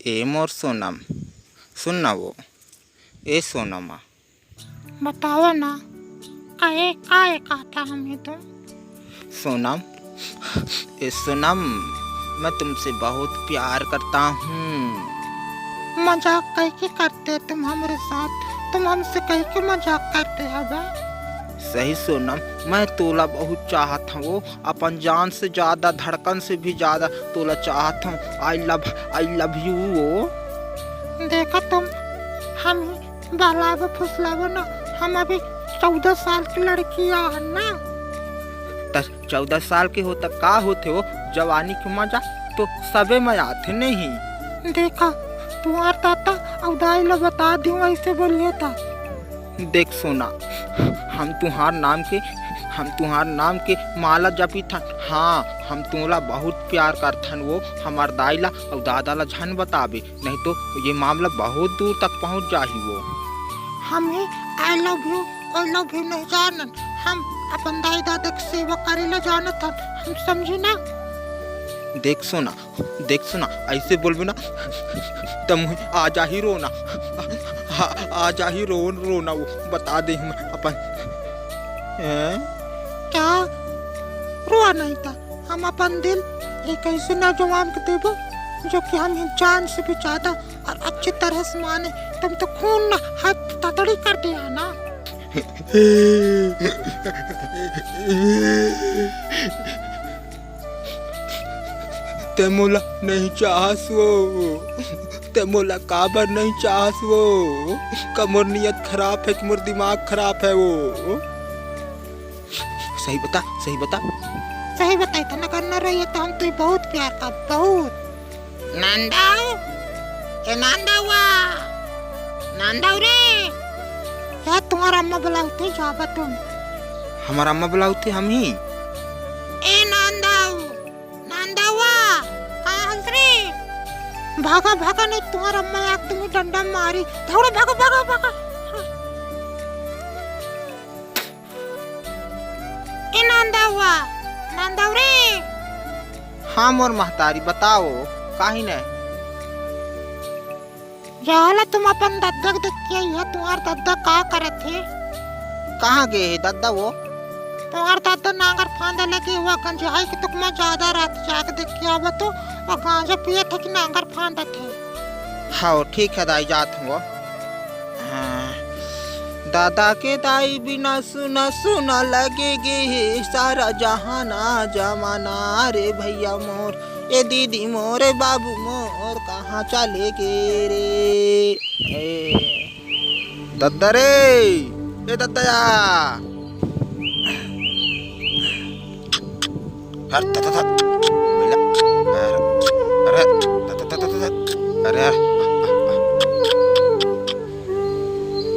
ए मोर सोनम, सुन ना वो। ए सोनमा, बताओ ना काहे काहे कहता हमें तो। सोनम, ए सोनम, मैं तुमसे बहुत प्यार करता हूँ। मजाक कैसे करते तुम हमारे साथ? तुम हमसे कैसे मजाक करते हो बे? सही सोनम, मैं तोला बहुत चाहत हूँ, अपन जान से ज्यादा, धड़कन से भी ज्यादा तोला चाहत हूँ। आई लव यू वो। देखा तुम हम बहलावे फुसलावे ना, हम अभी 14 साल की लड़कियां है ना। 14 साल के हो तक का होते हो? जवानी के मजा तो सबे में आते नहीं। देखा तुम्हार ताता अवदाई ला बता दूं ऐसे बोलिए था। देख सोना, हम तुम्हार नाम के माला जपी था। हाँ, हम तुमला बहुत प्यार करथन। वो हमार दाईला और दादा ला झन बतावे, नहीं तो ये मामला बहुत दूर तक पहुंच जाही। वो हमें आई लव यू नहीं जानन, हम अपन दाई दादा की सेवा करे ला जानत हन, हम समझी ना। देख सोना, ऐसे बोलबे ना तम आ जा ही रोना, आ जा ही रोना। वो बता दे हम अपन क्या रोआ नहीं था? हम अपन दिल एक ऐसे नौजवान को देबो जो कि हम जान से भी ज्यादा और अच्छी तरह से माने। तुम तो खून ना हाथ ततड़ी कर दिया ना। ते मोला नहीं चाहस वो, ते मोला काबर नहीं चाहस वो? का मोर नियत खराब है कि मोर दिमाग खराब है वो? सही बता। सही बताई था ना, करना रही तो हम तो बहुत प्यार का बहुत। नंदाऊ रे, क्या तुम्हारा अम्मा बुलाते जाबा तुम? हमारा अम्मा बुलाते हम ही। ए नंदावा कहाँ हंस रे? भागा नहीं, तुम्हारा अम्मा आग तुम्हें डंडा मारी। थोड़ा भागा। ए नंदाऊ रे। हाँ मोर महतारी, बताओ काहे न? जाला तुम अपन दादा को देख के आई है। तुम्हार दादा का करत थे? कहाँ गए है दादा वो? तुम्हार दादा नांगर फांदा लगे हुआ गंजाई के तुक में ज्यादा रात जाके देख के आवा तो और गांजा पिए थे कि नांगर फांदा थे। हाँ ठीक है दाई, जात हूँ। दादा के दाई बिना सुना लगेगे सारा जहाना जमाना। रे भैया मोर, ए दीदी मोर, ए बाबू मोर, कहाँ चले गे रे? दद्दा रे, ए दद्दया। अरे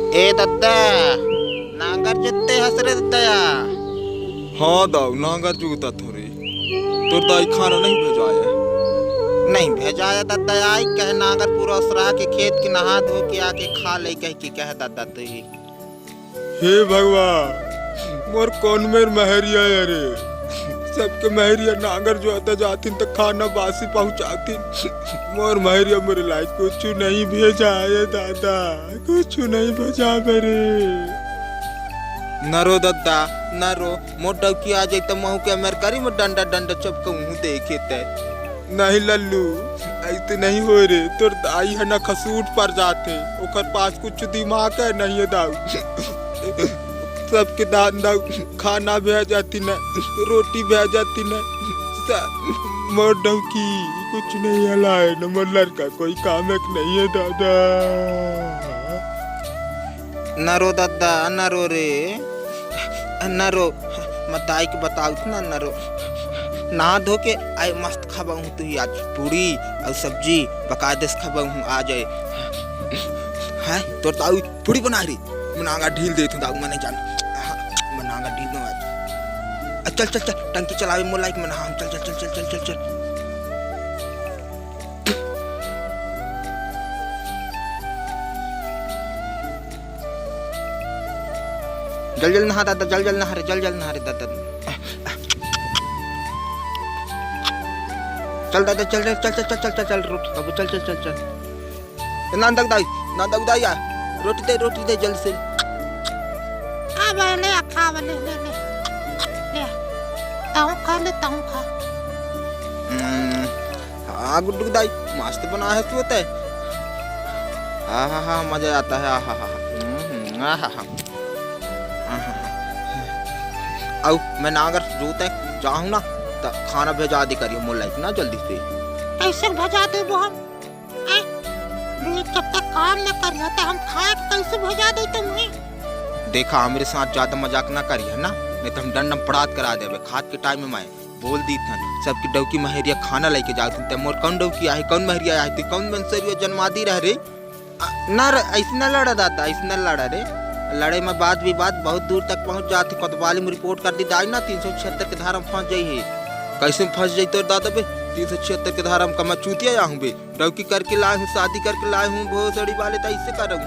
ए दद्दा, नांगर जितते हंस रे दद्दया। हाँ दाऊ, नांगर जुगता थोड़ी। तोर दाई खाना नहीं भेजाया? नहीं भेजाया दद्दा। आई कह नांगर पूरा सरा के खेत के नहा धो के आके खा ले कह दद्दा तो ही। हे भगवान, मोर कौन मेर महरिया है रे? सबके महरिया नांगर जो आता जाती तो खाना बासी पहुंचाती। मोर महरिया मेरे लायक कुछ नहीं भेजा है दादा, कुछ नहीं भेजा मेरे। नरो दद्दा नरो, मोटा की आ जाए तो महू के मेरे करी में डंडा चपका मुँह देखे ते। नहीं लल्लू, ऐसे नहीं हो रे। तोर दाई है ना खसूट पर जाते, ओकर पास कुछ दिमाग है नहीं है दाऊ। सबके दाऊ खाना भेजाती न, रोटी भेजाती न। मोर डौकी कुछ नहीं हलाए न। मोर लड़का कोई काम नहीं है दादा। नरो दद्दा नरो रे, नरो मताई के बताऊ ना। नरो नहा धो के आए मस्त खाबा हूँ तू ही आज पूरी और सब्जी बकायदे से खाबा हूँ आ जाए। है तो दाऊ पूरी बना रही, मनागा ढील दे तू दाऊ, मैं नहीं जाना। मनागा ढील दो आज। चल टंकी चलावे मोला एक मना। चल जल नहा दादा, जल नहा रे दादा। चल दादा, चल रुक अब, चल। नांदक दाई आ रोटी दे जल्दी से। अब ले खा ले ले ले ले ताऊ खा ले ताऊ खा। हाँ गुड्डू दाई मस्त बना है तू होता है। हाँ मजा आता है। आओ मैं ना अगर जूते जाऊँ ना तो खाना भेजा दे करियो मोला इतना जल्दी से। कैसे भेजा दे वो हम जब तक काम न करिए तो हम खाए कैसे भेजा दे तुम्हें। देखा मेरे साथ ज्यादा मजाक ना करिए ना, नहीं तो हम डंडम पड़ात करा देवे। खाद के टाइम में मैं बोल दी था सबकी डौकी महरिया खाना लेके जाती मोर कौन डौकी आई कौन महरिया आई थी कौन बंसरिया जन्मा दी रह रे ना ऐसे न लड़ा दाता ऐसे न लड़ा रे। लड़े में बात बहुत दूर तक पहुंच जाती। कोतवाली में रिपोर्ट कर दी दाई ना 376 के धारा में फंस जाई है। कैसे फंस जाई तो दादा बे 376 के धारा में कमा चूतिया हूँ बे। डौकी करके लाए हूँ शादी करके लाए हूँ भोसड़ी वाले तो इससे कर हूँ।